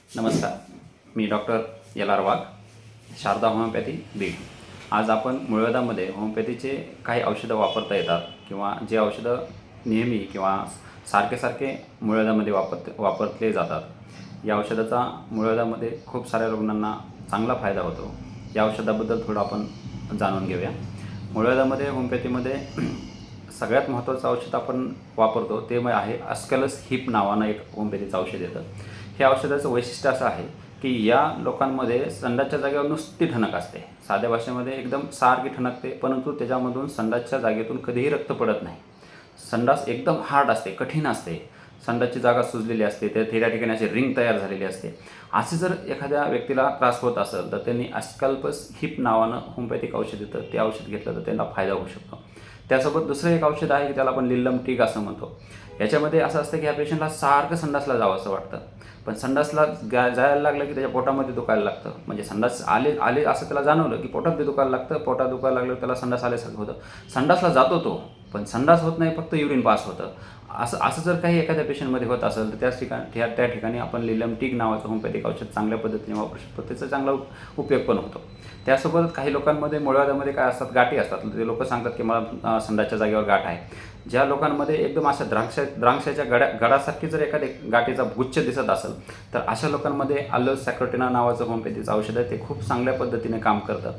नमस्कार, मी doctor LR. वाघ, Sharda homeopathy, Beed. आज आपण मुळव्याधामध्ये होमिओपॅथीचे काही औषधं वापरता येतात किंवा जे औषधं नेहमी किंवा सारखे मुळव्याधामध्ये वापरले जातात. या औषधाचा मुळव्याधामध्ये खूप साऱ्या रुग्णांना चांगला फायदा होतो. या औषधाबद्दल थोडं आपण जाणून घेऊया. मुळव्याधामध्ये होमिओपॅथीमध्ये सगळ्यात महत्त्वाचं औषध आपण वापरतो ते आहे अस्कॅलस हिप नावानं एक होमिओपॅथीचं औषध येतं. हे औषधाचं वैशिष्ट्य असं आहे की या लोकांमध्ये संडासच्या जागेवर नुसती ठणक असते. साध्या भाषेमध्ये एकदम सारखी ठणकते, परंतु त्याच्यामधून संडासच्या जागेतून कधीही रक्त पडत नाही. संडास एकदम हार्ड असते, कठीण असते. संडासची जागा सुजलेली असते, त्या ठिकाणी अशी रिंग तयार झालेली असते. असे जर एखाद्या व्यक्तीला त्रास होत असेल तर त्यांनी अस्कॅलस हिप नावानं होमिओपॅथिक औषध येतं, ते औषध घेतलं तर त्यांना फायदा होऊ शकतो. त्यासोबत दुसरं एक औषध आहे की त्याला आपण लिल्लम टीक असं म्हणतो. याच्यामध्ये असं असतं की ह्या पेशंटला सारखं संडासला जावं असं वाटतं, पण संडासला जायला लागलं की त्याच्या पोटामध्ये दुखायला लागतं. म्हणजे संडास आले असं त्याला जाणवलं की पोटात दुखायला लागतं. पोटात दुखायला लागलं त्याला संडास आल्यासारखं होतं. संडासला जातो तो, पण संडास होत नाही, फक्त युरिन पास होतं. असं जर काही एखाद्या पेशंटमध्ये होत असेल तर त्या ठिकाणी आपण लिल्लम टीक नावाचं होमिओपॅथिक औषध चांगल्या पद्धतीने वापरू शकतो. त्याचा चांगला उपयोग पण होतो. त्यासोबत काही लोकांमध्ये मुळव्याधामध्ये काय असतात, गाठी असतात. ते लोक सांगतात की मला संडासच्या जागेवर गाठ आहे. ज्या लोकांमध्ये एकदम अशा द्राक्षाच्या गडासारखी जर एखाद्या गाठीचा गुच्छ दिसत असेल तर अशा लोकांमध्ये अल्लोसॅक्रोटेना नावाचं होमिओपॅथीचं औषध आहे, ते खूप चांगल्या पद्धतीने काम करतं.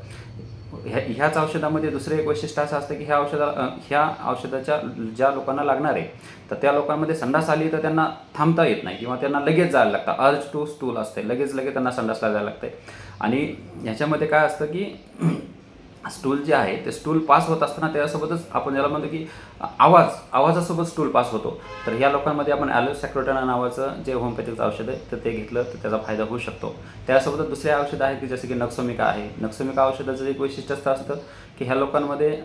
ह्याच औषधामध्ये दुसरं एक वैशिष्ट्य असं असतं की ह्या औषधाच्या ज्या लोकांना लागणार आहे तर त्या लोकांमध्ये संडास आली तर त्यांना थांबता येत नाही किंवा त्यांना लगेच जायला लागतं. अर्ज टू स्टूल असते, लगेच त्यांना संडासला जायला लागते. आणि ह्याच्यामध्ये काय असतं की स्टूल जे आहे ते स्टूल पास होत असताना त्यासोबतच आपण ज्याला म्हणतो की आवाजासोबत स्टूल पास होतो. तर ह्या लोकांमध्ये आपण अल्लोसॅक्रोटेना नावाचं जे होमिओपॅथिकचं औषध आहे तर ते घेतलं तर त्याचा फायदा होऊ शकतो. त्यासोबतच दुसरे औषध आहे की जसे की नक्सोमिका आहे. नक्सोमिका औषधाचं एक वैशिष्ट्य असतं की ह्या लोकांमध्ये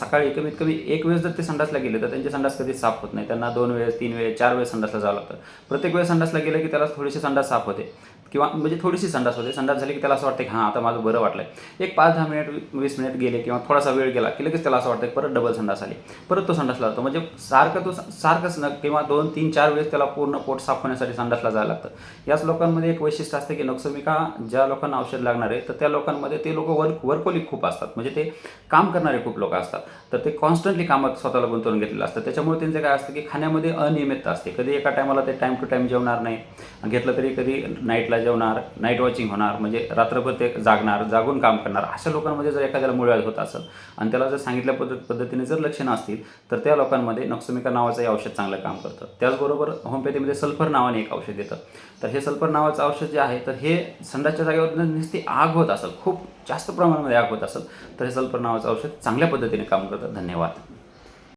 सकाळी कमीत कमी एक वेळेस जर ते संडासला गेले तर त्यांचे संडास कधी साफ होत नाही. त्यांना 2 वेळेस 3 वेळेस 4 वेळेस संडासला जावं लागतं. प्रत्येक वेळेस संडासला गेलं की त्याला थोडीशी संडास साफ होते किंवा म्हणजे थोडीशी संडास होते. संडास झाली की त्याला असं वाटतं की हां, आता माझं बरं वाटलं आहे. एक 5-10 मिनिट 20 मिनिट गेले किंवा थोडासा वेळ गेला की लगेच त्याला असं वाटतं परत डबल संडास आली, परत तो संडासला जातो. म्हणजे सारखंच न किंवा 2-3-4 वेळेस त्याला पूर्ण पोट साफ होण्यासाठी संडासला जायला लागतं. याच लोकांमध्ये एक वैशिष्ट्य असतं की नक्सोमिका ज्या लोकांना औषध लागणार आहे तर त्या लोकांमध्ये ते लोक वर्कोलिक खूप असतात. म्हणजे ते काम करणारे खूप लोक असतात. तर ते कॉन्स्टंटली कामात स्वतःला गुंतवून घेतलेलं असतं. त्याच्यामुळे त्यांचं काय असतं की खाण्यामध्ये अनियमितता असते. कधी एका टायमाला ते टाईम टू टाईम जेवणार नाही, घेतलं तरी कधी नाईटला जेवणार, नाईट वॉचिंग होणार, म्हणजे रात्रभर ते जागून काम करणार. अशा लोकांमध्ये जर एखाद्याला मुळव्याध होत असेल आणि त्याला जर सांगितल्या पद्धतीने जर लक्षणं असतील तर त्या लोकांमध्ये नक्सोमिका नावाचं हे औषध चांगलं काम करतं. त्याचबरोबर होमिओपॅथीमध्ये सल्फर नावाने एक औषध येतं. तर हे सल्फर नावाचं औषध जे आहे तर हे संडासच्या जागेवर नुसती आग होत असेल, खूप जास्त प्रमाणामध्ये आग होत असेल तर हे सल्फर नावाचं औषध चांगल्या पद्धतीने काम करतं. धन्यवाद.